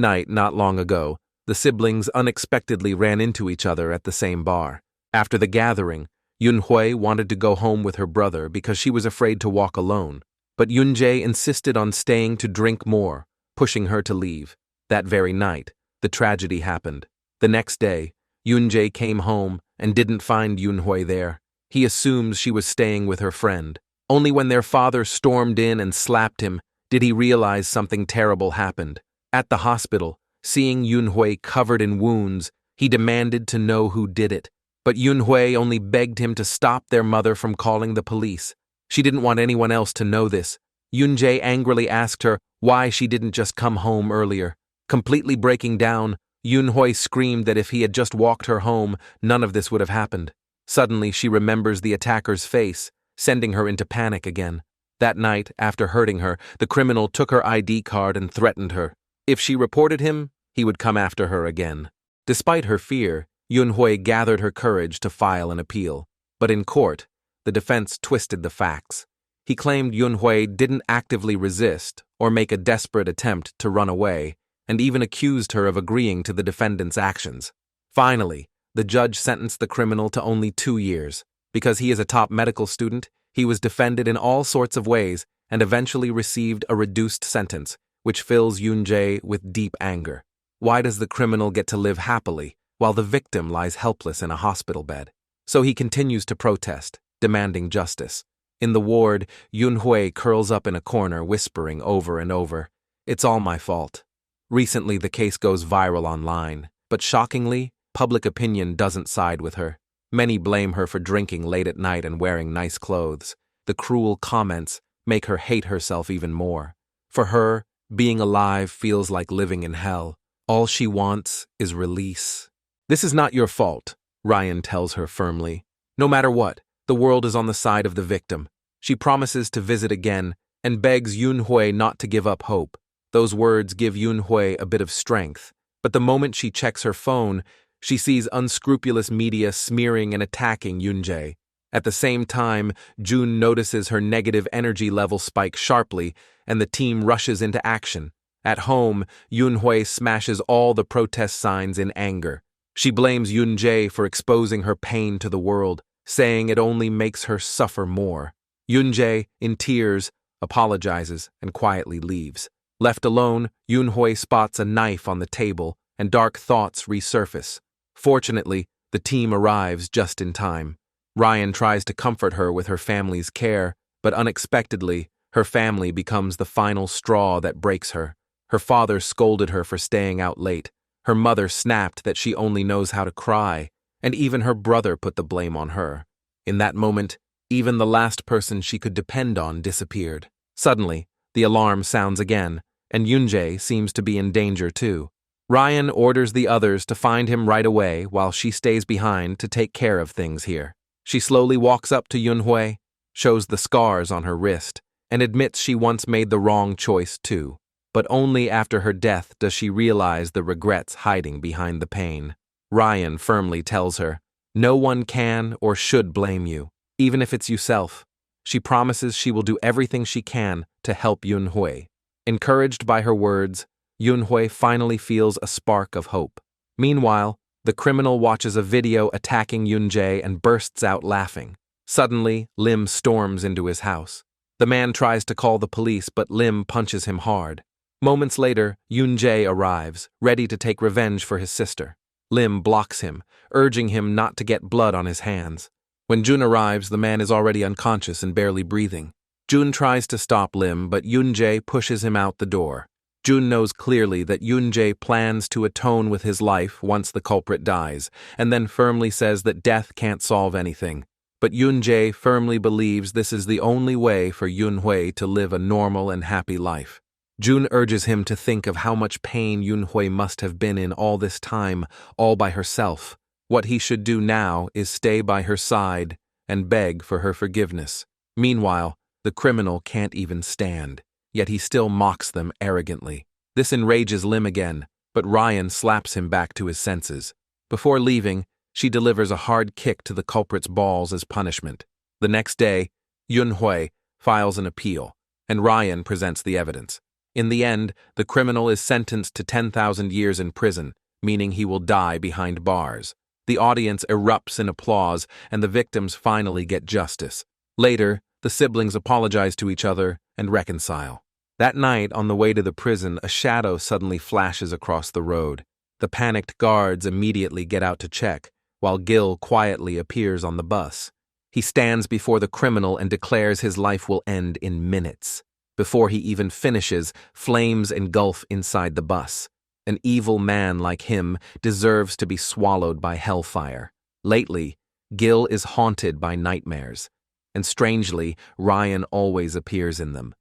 [SPEAKER 1] night not long ago, the siblings unexpectedly ran into each other at the same bar. After the gathering, Yoonhoi wanted to go home with her brother because she was afraid to walk alone, but Yoonjae insisted on staying to drink more, pushing her to leave. That very night, the tragedy happened. The next day, Yoonjae came home and didn't find Yoonhoi there. He assumes she was staying with her friend. Only when their father stormed in and slapped him did he realize something terrible happened. At the hospital, seeing Yoonhoi covered in wounds, he demanded to know who did it. But Yoonhoi only begged him to stop their mother from calling the police. She didn't want anyone else to know this. Yoonjae angrily asked her why she didn't just come home earlier. Completely breaking down, Yoonhoi screamed that if he had just walked her home, none of this would have happened. Suddenly, she remembers the attacker's face, sending her into panic again. That night, after hurting her, the criminal took her ID card and threatened her. If she reported him, he would come after her again. Despite her fear, Yoonhoi gathered her courage to file an appeal. But in court, the defense twisted the facts. He claimed Yoonhoi didn't actively resist or make a desperate attempt to run away, and even accused her of agreeing to the defendant's actions. Finally, the judge sentenced the criminal to only 2 years. Because he is a top medical student, he was defended in all sorts of ways and eventually received a reduced sentence, which fills Yoonjae with deep anger. Why does the criminal get to live happily while the victim lies helpless in a hospital bed? So he continues to protest, demanding justice. In the ward, Yoonhoi curls up in a corner, whispering over and over, "It's all my fault." Recently, the case goes viral online, but shockingly, public opinion doesn't side with her. Many blame her for drinking late at night and wearing nice clothes. The cruel comments make her hate herself even more. For her, being alive feels like living in hell. All she wants is release. "This is not your fault," Ryan tells her firmly. "No matter what, the world is on the side of the victim." She promises to visit again and begs Yoonhoi not to give up hope. Those words give Yoonhoi a bit of strength, but the moment she checks her phone, she sees unscrupulous media smearing and attacking Yoonjae. At the same time, Jun notices her negative energy level spike sharply, and the team rushes into action. At home, Yoonhoi smashes all the protest signs in anger. She blames Yoonjae for exposing her pain to the world, saying it only makes her suffer more. Yoonjae, in tears, apologizes and quietly leaves. Left alone, Yoonhoi spots a knife on the table, and dark thoughts resurface. Fortunately, the team arrives just in time. Ryan tries to comfort her with her family's care, but unexpectedly, her family becomes the final straw that breaks her. Her father scolded her for staying out late. Her mother snapped that she only knows how to cry, and even her brother put the blame on her. In that moment, even the last person she could depend on disappeared. Suddenly, the alarm sounds again, and Yoonjae seems to be in danger too. Ryan orders the others to find him right away while she stays behind to take care of things here. She slowly walks up to Yoonhoi, shows the scars on her wrist, and admits she once made the wrong choice too. But only after her death does she realize the regrets hiding behind the pain. Ryan firmly tells her, "No one can or should blame you, even if it's yourself." She promises she will do everything she can to help Yoonhoi. Encouraged by her words, Yoonhoi finally feels a spark of hope. Meanwhile, the criminal watches a video attacking Yoonjae and bursts out laughing. Suddenly, Lim storms into his house. The man tries to call the police, but Lim punches him hard. Moments later, Yoonjae arrives, ready to take revenge for his sister. Lim blocks him, urging him not to get blood on his hands. When Jun arrives, the man is already unconscious and barely breathing. Jun tries to stop Lim, but Yoonjae pushes him out the door. Jun knows clearly that Yoonjae plans to atone with his life once the culprit dies, and then firmly says that death can't solve anything. But Yoonjae firmly believes this is the only way for Yoonhoi to live a normal and happy life. Jun urges him to think of how much pain Yoonhoi must have been in all this time, all by herself. What he should do now is stay by her side and beg for her forgiveness. Meanwhile, the criminal can't even stand, yet he still mocks them arrogantly. This enrages Lim again, but Ryan slaps him back to his senses. Before leaving, she delivers a hard kick to the culprit's balls as punishment. The next day, Yunhui files an appeal, and Ryan presents the evidence. In the end, the criminal is sentenced to 10,000 years in prison, meaning he will die behind bars. The audience erupts in applause, and the victims finally get justice. Later, the siblings apologize to each other and reconcile. That night, on the way to the prison, a shadow suddenly flashes across the road. The panicked guards immediately get out to check, while Gil quietly appears on the bus. He stands before the criminal and declares his life will end in minutes. Before he even finishes, flames engulf inside the bus. An evil man like him deserves to be swallowed by hellfire. Lately, Gil is haunted by nightmares, and strangely, Ryan always appears in them.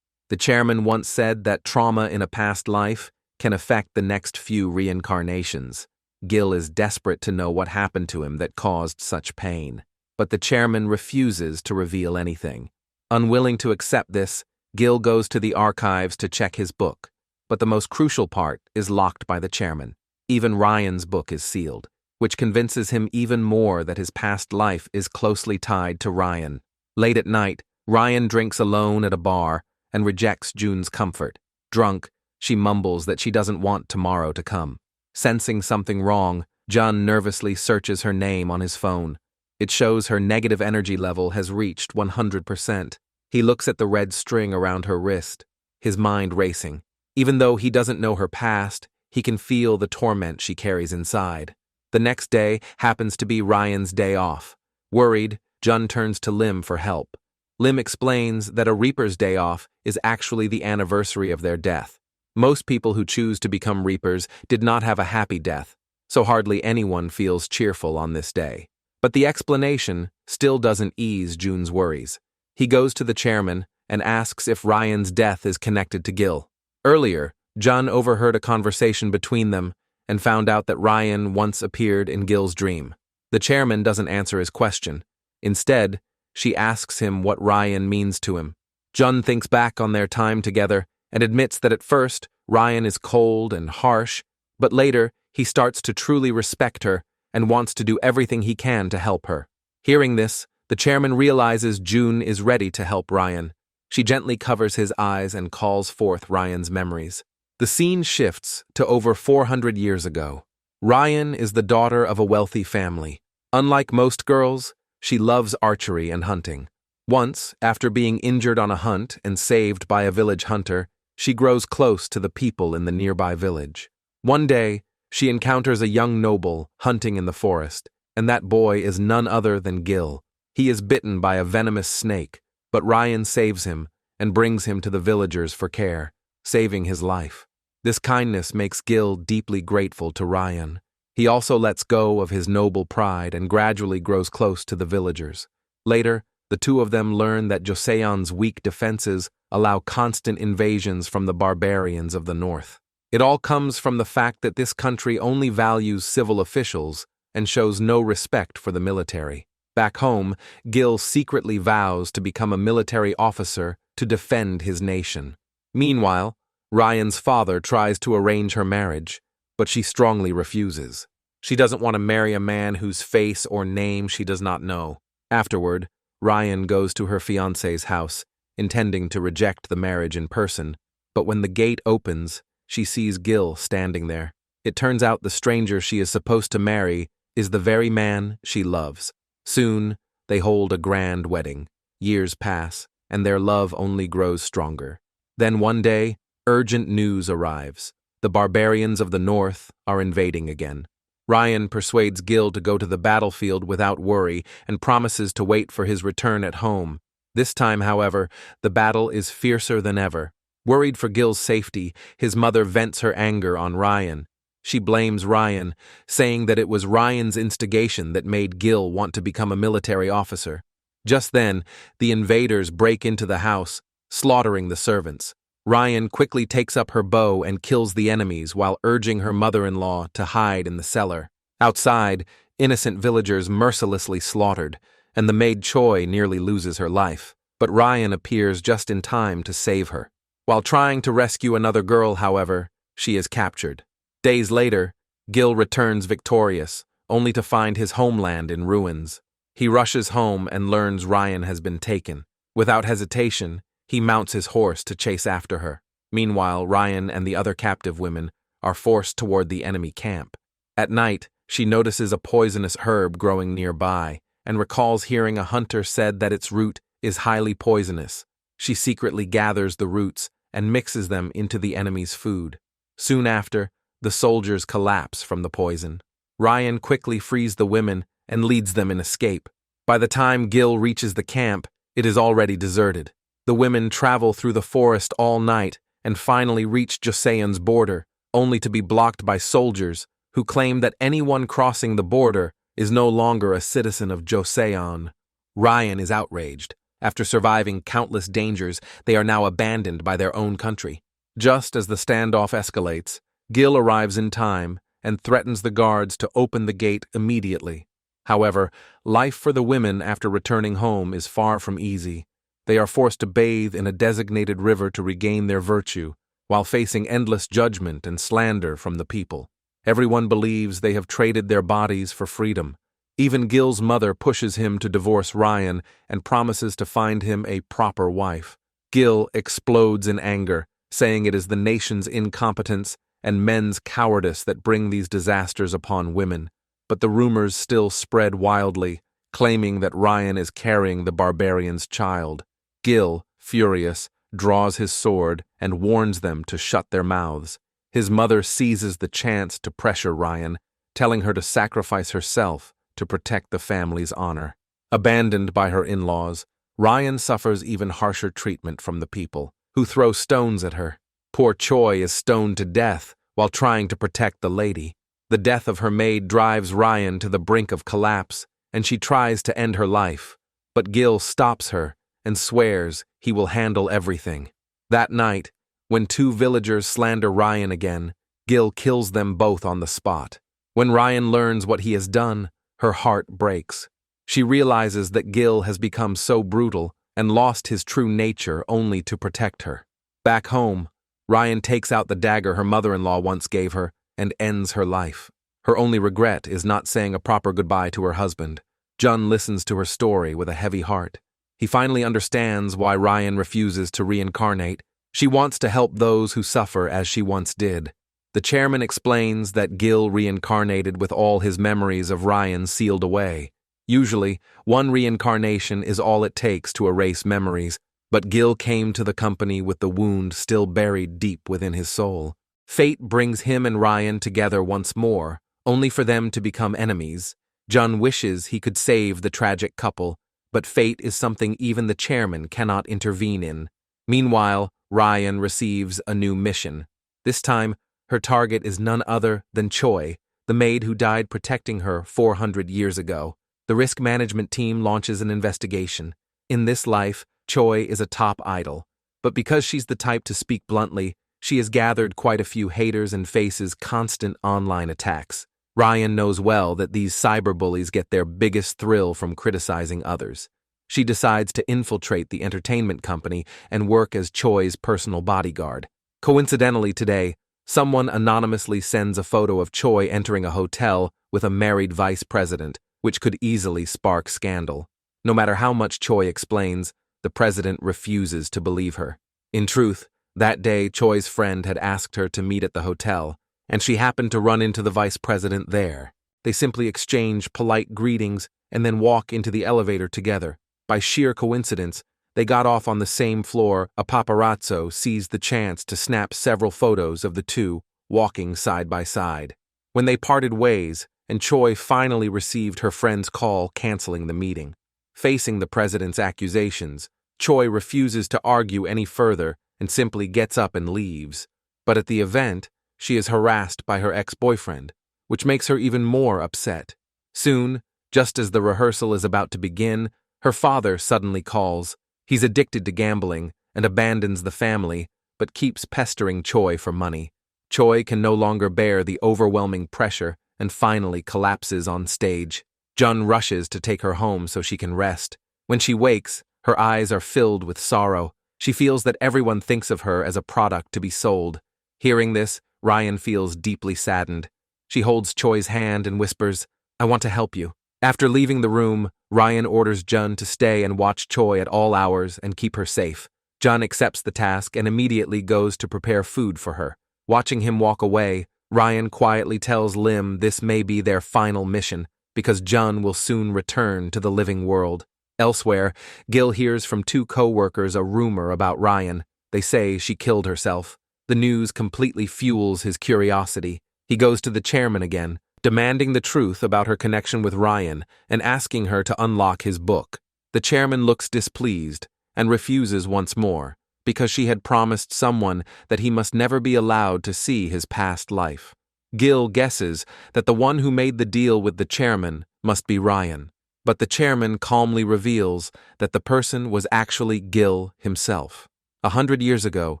[SPEAKER 1] The chairman once said that trauma in a past life can affect the next few reincarnations. Gil is desperate to know what happened to him that caused such pain, but the chairman refuses to reveal anything. Unwilling to accept this, Gil goes to the archives to check his book, but the most crucial part is locked by the chairman. Even Ryan's book is sealed, which convinces him even more that his past life is closely tied to Ryan. Late at night, Ryan drinks alone at a bar and rejects June's comfort. Drunk, she mumbles that she doesn't want tomorrow to come. Sensing something wrong, Jun nervously searches her name on his phone. It shows her negative energy level has reached 100%. He looks at the red string around her wrist, his mind racing. Even though he doesn't know her past, he can feel the torment she carries inside. The next day happens to be Ryan's day off. Worried, Jun turns to Lim for help. Lim explains that a Reaper's day off is actually the anniversary of their death. Most people who choose to become Reapers did not have a happy death, so hardly anyone feels cheerful on this day. But the explanation still doesn't ease June's worries. He goes to the chairman and asks if Ryan's death is connected to Gil. Earlier, Jun overheard a conversation between them and found out that Ryan once appeared in Gil's dream. The chairman doesn't answer his question. Instead, she asks him what Ryan means to him. Jun thinks back on their time together and admits that at first, Ryan is cold and harsh, but later, he starts to truly respect her and wants to do everything he can to help her. Hearing this, the chairman realizes June is ready to help Ryan. She gently covers his eyes and calls forth Ryan's memories. The scene shifts to over 400 years ago. Ryan is the daughter of a wealthy family. Unlike most girls, she loves archery and hunting. Once, after being injured on a hunt and saved by a village hunter, she grows close to the people in the nearby village. One day, she encounters a young noble hunting in the forest, and that boy is none other than Gil. He is bitten by a venomous snake, but Ryan saves him and brings him to the villagers for care, saving his life. This kindness makes Gil deeply grateful to Ryan. He also lets go of his noble pride and gradually grows close to the villagers. Later, the two of them learn that Joseon's weak defenses allow constant invasions from the barbarians of the north. It all comes from the fact that this country only values civil officials and shows no respect for the military. Back home, Gil secretly vows to become a military officer to defend his nation. Meanwhile, Ryan's father tries to arrange her marriage, but she strongly refuses. She doesn't want to marry a man whose face or name she does not know. Afterward, Ryan goes to her fiancé's house, intending to reject the marriage in person, but when the gate opens, she sees Gil standing there. It turns out the stranger she is supposed to marry is the very man she loves. Soon, they hold a grand wedding. Years pass, and their love only grows stronger. Then one day, urgent news arrives. The barbarians of the north are invading again. Ryan persuades Gil to go to the battlefield without worry and promises to wait for his return at home. This time, however, the battle is fiercer than ever. Worried for Gil's safety, his mother vents her anger on Ryan. She blames Ryan, saying that it was Ryan's instigation that made Gil want to become a military officer. Just then, the invaders break into the house, slaughtering the servants. Ryan quickly takes up her bow and kills the enemies while urging her mother-in-law to hide in the cellar. Outside, innocent villagers mercilessly slaughtered, and the maid Choi nearly loses her life. But Ryan appears just in time to save her. While trying to rescue another girl, however, she is captured. Days later, Gil returns victorious, only to find his homeland in ruins. He rushes home and learns Ryan has been taken. Without hesitation, he mounts his horse to chase after her. Meanwhile, Ryan and the other captive women are forced toward the enemy camp. At night, she notices a poisonous herb growing nearby and recalls hearing a hunter said that its root is highly poisonous. She secretly gathers the roots and mixes them into the enemy's food. Soon after, the soldiers collapse from the poison. Ryan quickly frees the women and leads them in escape. By the time Gil reaches the camp, it is already deserted. The women travel through the forest all night and finally reach Joseon's border, only to be blocked by soldiers who claim that anyone crossing the border is no longer a citizen of Joseon. Ryan is outraged. After surviving countless dangers, they are now abandoned by their own country. Just as the standoff escalates, Gil arrives in time and threatens the guards to open the gate immediately. However, life for the women after returning home is far from easy. They are forced to bathe in a designated river to regain their virtue, while facing endless judgment and slander from the people. Everyone believes they have traded their bodies for freedom. Even Gil's mother pushes him to divorce Ryan and promises to find him a proper wife. Gil explodes in anger, saying it is the nation's incompetence and men's cowardice that bring these disasters upon women. But the rumors still spread wildly, claiming that Ryan is carrying the barbarian's child. Gil, furious, draws his sword and warns them to shut their mouths. His mother seizes the chance to pressure Ryan, telling her to sacrifice herself to protect the family's honor. Abandoned by her in-laws, Ryan suffers even harsher treatment from the people, who throw stones at her. Poor Choi is stoned to death while trying to protect the lady. The death of her maid drives Ryan to the brink of collapse, and she tries to end her life. But Gil stops her and swears he will handle everything. That night, when two villagers slander Ryan again, Gil kills them both on the spot. When Ryan learns what he has done, her heart breaks. She realizes that Gil has become so brutal and lost his true nature only to protect her. Back home, Ryan takes out the dagger her mother-in-law once gave her and ends her life. Her only regret is not saying a proper goodbye to her husband. Jun listens to her story with a heavy heart. He finally understands why Ryan refuses to reincarnate. She wants to help those who suffer as she once did. The chairman explains that Gil reincarnated with all his memories of Ryan sealed away. Usually, one reincarnation is all it takes to erase memories, but Gil came to the company with the wound still buried deep within his soul. Fate brings him and Ryan together once more, only for them to become enemies. Jun wishes he could save the tragic couple, but fate is something even the chairman cannot intervene in. Meanwhile, Ryan receives a new mission. This time, her target is none other than Choi, the maid who died protecting her 400 years ago. The risk management team launches an investigation. In this life, Choi is a top idol, but because she's the type to speak bluntly, she has gathered quite a few haters and faces constant online attacks. Ryan knows well that these cyberbullies get their biggest thrill from criticizing others. She decides to infiltrate the entertainment company and work as Choi's personal bodyguard. Coincidentally today, someone anonymously sends a photo of Choi entering a hotel with a married vice president, which could easily spark scandal. No matter how much Choi explains, the president refuses to believe her. In truth, that day Choi's friend had asked her to meet at the hotel, and she happened to run into the vice president there. They simply exchange polite greetings and then walk into the elevator together. By sheer coincidence, they got off on the same floor. A paparazzo seized the chance to snap several photos of the two walking side by side. When they parted ways, and Choi finally received her friend's call canceling the meeting. Facing the president's accusations, Choi refuses to argue any further and simply gets up and leaves. But at the event, she is harassed by her ex-boyfriend, which makes her even more upset. Soon, just as the rehearsal is about to begin, her father suddenly calls. He's addicted to gambling and abandons the family, but keeps pestering Choi for money. Choi can no longer bear the overwhelming pressure and finally collapses on stage. Jun rushes to take her home so she can rest. When she wakes, her eyes are filled with sorrow. She feels that everyone thinks of her as a product to be sold. Hearing this, Ryan feels deeply saddened. She holds Choi's hand and whispers, "I want to help you." After leaving the room, Ryan orders Jun to stay and watch Choi at all hours and keep her safe. Jun accepts the task and immediately goes to prepare food for her. Watching him walk away, Ryan quietly tells Lim this may be their final mission, because Jun will soon return to the living world. Elsewhere, Gil hears from two co-workers a rumor about Ryan. They say she killed herself. The news completely fuels his curiosity. He goes to the chairman again, demanding the truth about her connection with Ryan and asking her to unlock his book. The chairman looks displeased and refuses once more, because she had promised someone that he must never be allowed to see his past life. Gil guesses that the one who made the deal with the chairman must be Ryan, but the chairman calmly reveals that the person was actually Gil himself. 100 years ago,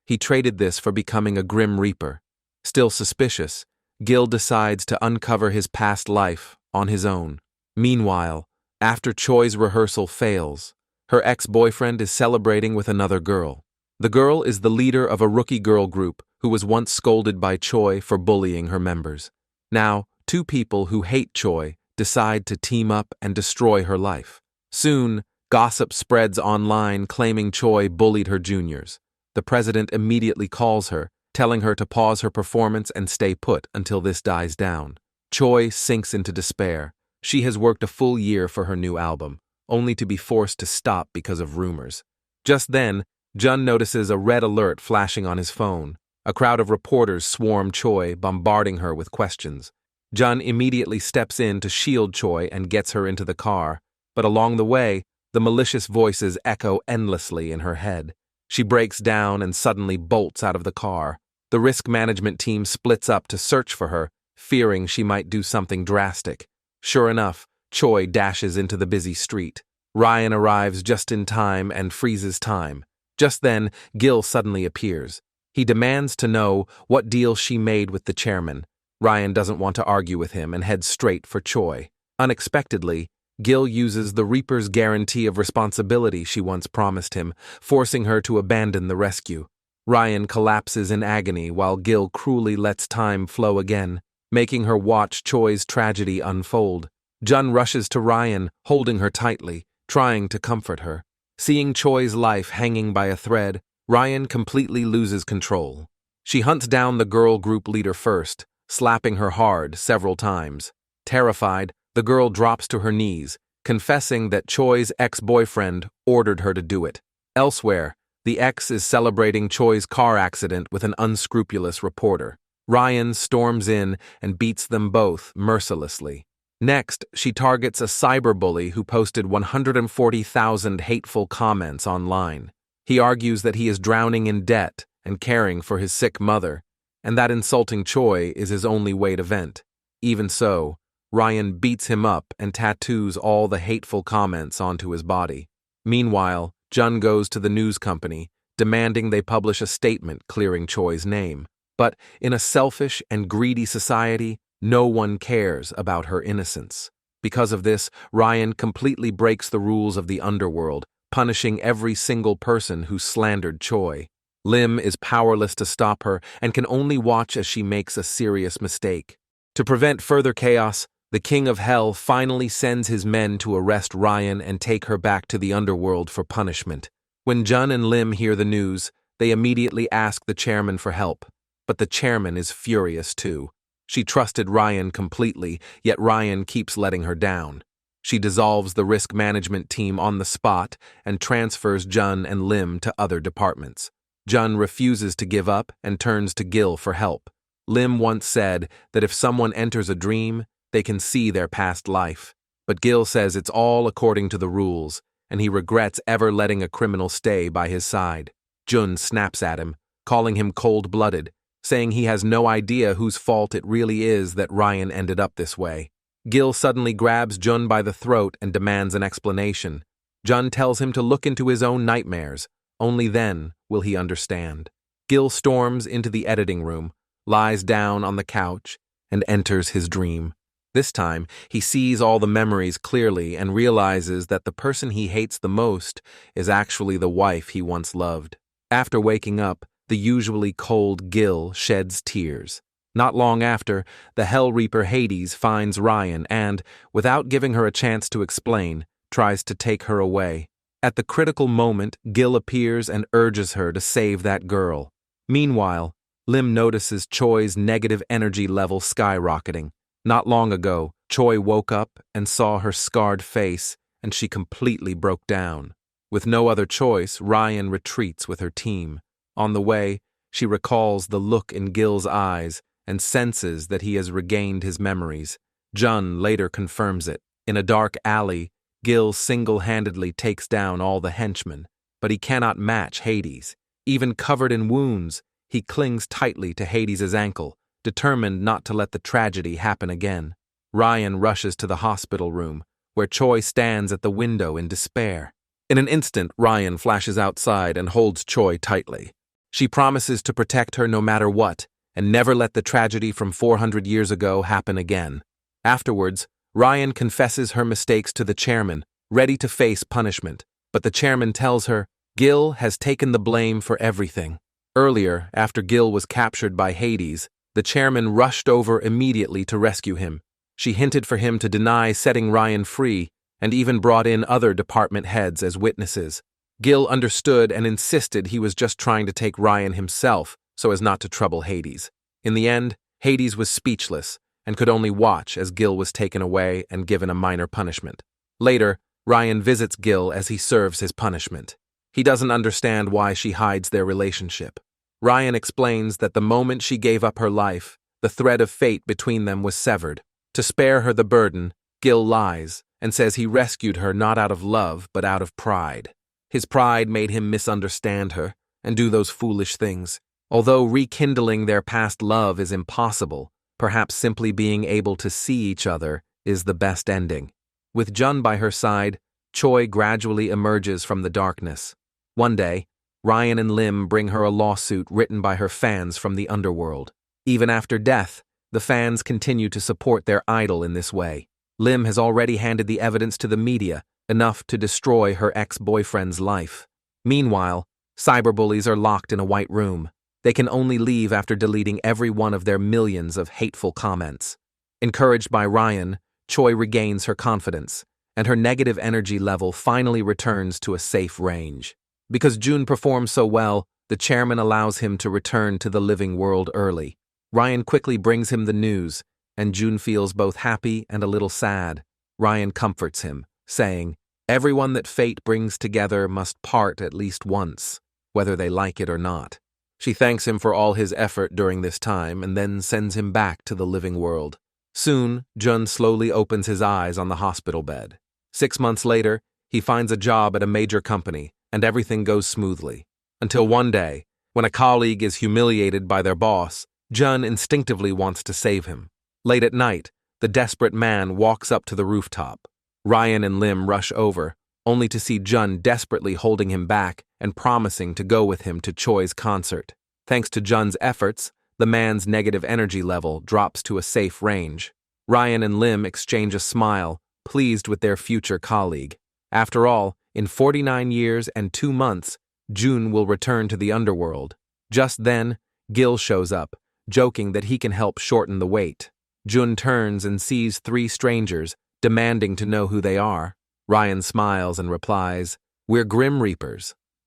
[SPEAKER 1] he traded this for becoming a Grim Reaper. Still suspicious, Gil decides to uncover his past life on his own. Meanwhile, after Choi's rehearsal fails, her ex-boyfriend is celebrating with another girl. The girl is the leader of a rookie girl group who was once scolded by Choi for bullying her members. Now, two people who hate Choi decide to team up and destroy her life. Soon, gossip spreads online claiming Choi bullied her juniors. The president immediately calls her, telling her to pause her performance and stay put until this dies down. Choi sinks into despair. She has worked a full year for her new album, only to be forced to stop because of rumors. Just then, Jun notices a red alert flashing on his phone. A crowd of reporters swarm Choi, bombarding her with questions. Jun immediately steps in to shield Choi and gets her into the car, but along the way, the malicious voices echo endlessly in her head. She breaks down and suddenly bolts out of the car. The risk management team splits up to search for her, fearing she might do something drastic. Sure enough, Choi dashes into the busy street. Ryan arrives just in time and freezes time. Just then, Gil suddenly appears. He demands to know what deal she made with the chairman. Ryan doesn't want to argue with him and heads straight for Choi. Unexpectedly, Gil uses the Reaper's guarantee of responsibility she once promised him, forcing her to abandon the rescue. Ryan collapses in agony while Gil cruelly lets time flow again, making her watch Choi's tragedy unfold. Jun rushes to Ryan, holding her tightly, trying to comfort her. Seeing Choi's life hanging by a thread, Ryan completely loses control. She hunts down the girl group leader first, slapping her hard several times. Terrified, the girl drops to her knees, confessing that Choi's ex-boyfriend ordered her to do it. Elsewhere, the ex is celebrating Choi's car accident with an unscrupulous reporter. Ryan storms in and beats them both mercilessly. Next, she targets a cyberbully who posted 140,000 hateful comments online. He argues that he is drowning in debt and caring for his sick mother, and that insulting Choi is his only way to vent. Even so, Ryan beats him up and tattoos all the hateful comments onto his body. Meanwhile, Jun goes to the news company, demanding they publish a statement clearing Choi's name. But in a selfish and greedy society, no one cares about her innocence. Because of this, Ryan completely breaks the rules of the underworld, punishing every single person who slandered Choi. Lim is powerless to stop her and can only watch as she makes a serious mistake. To prevent further chaos, the King of Hell finally sends his men to arrest Ryan and take her back to the underworld for punishment. When Jun and Lim hear the news, they immediately ask the chairman for help. But the chairman is furious too. She trusted Ryan completely, yet Ryan keeps letting her down. She dissolves the risk management team on the spot and transfers Jun and Lim to other departments. Jun refuses to give up and turns to Gil for help. Lim once said that if someone enters a dream, they can see their past life. But Gil says it's all according to the rules, and he regrets ever letting a criminal stay by his side. Jun snaps at him, calling him cold-blooded, saying he has no idea whose fault it really is that Ryan ended up this way. Gil suddenly grabs Jun by the throat and demands an explanation. Jun tells him to look into his own nightmares. Only then will he understand. Gil storms into the editing room, lies down on the couch, and enters his dream. This time, he sees all the memories clearly and realizes that the person he hates the most is actually the wife he once loved. After waking up, the usually cold Gil sheds tears. Not long after, the Hell Reaper Hades finds Ryan and, without giving her a chance to explain, tries to take her away. At the critical moment, Gil appears and urges her to save that girl. Meanwhile, Lim notices Choi's negative energy level skyrocketing. Not long ago, Choi woke up and saw her scarred face, and she completely broke down. With no other choice, Ryan retreats with her team. On the way, she recalls the look in Gil's eyes and senses that he has regained his memories. Jun later confirms it. In a dark alley, Gil single-handedly takes down all the henchmen, but he cannot match Hades. Even covered in wounds, he clings tightly to Hades' ankle, determined not to let the tragedy happen again. Ryan rushes to the hospital room, where Choi stands at the window in despair. In an instant, Ryan flashes outside and holds Choi tightly. She promises to protect her no matter what, and never let the tragedy from 400 years ago happen again. Afterwards, Ryan confesses her mistakes to the chairman, ready to face punishment, but the chairman tells her, Gil has taken the blame for everything. Earlier, after Gil was captured by Hades, the chairman rushed over immediately to rescue him. She hinted for him to deny setting Ryan free, and even brought in other department heads as witnesses. Gil understood and insisted he was just trying to take Ryan himself, so as not to trouble Hades. In the end, Hades was speechless, and could only watch as Gil was taken away and given a minor punishment. Later, Ryan visits Gil as he serves his punishment. He doesn't understand why she hides their relationship. Ryan explains that the moment she gave up her life, the thread of fate between them was severed. To spare her the burden, Gil lies and says he rescued her not out of love but out of pride. His pride made him misunderstand her and do those foolish things. Although rekindling their past love is impossible, perhaps simply being able to see each other is the best ending. With Jun by her side, Choi gradually emerges from the darkness. One day, Ryan and Lim bring her a lawsuit written by her fans from the underworld. Even after death, the fans continue to support their idol in this way. Lim has already handed the evidence to the media, enough to destroy her ex-boyfriend's life. Meanwhile, cyberbullies are locked in a white room. They can only leave after deleting every one of their millions of hateful comments. Encouraged by Ryan, Choi regains her confidence, and her negative energy level finally returns to a safe range. Because Jun performs so well, the chairman allows him to return to the living world early. Ryan quickly brings him the news, and Jun feels both happy and a little sad. Ryan comforts him, saying, "Everyone that fate brings together must part at least once, whether they like it or not." She thanks him for all his effort during this time and then sends him back to the living world. Soon, Jun slowly opens his eyes on the hospital bed. 6 months later, he finds a job at a major company, and everything goes smoothly. Until one day, when a colleague is humiliated by their boss, Jun instinctively wants to save him. Late at night, the desperate man walks up to the rooftop. Ryan and Lim rush over, only to see Jun desperately holding him back and promising to go with him to Choi's concert. Thanks to Jun's efforts, the man's negative energy level drops to a safe range. Ryan and Lim exchange a smile, pleased with their future colleague. After all, in 49 years and 2 months, Jun will return to the underworld. Just then, Gil shows up, joking that he can help shorten the wait. Jun turns and sees 3 strangers, demanding to know who they are. Ryan smiles and replies, "We're Grim Reapers."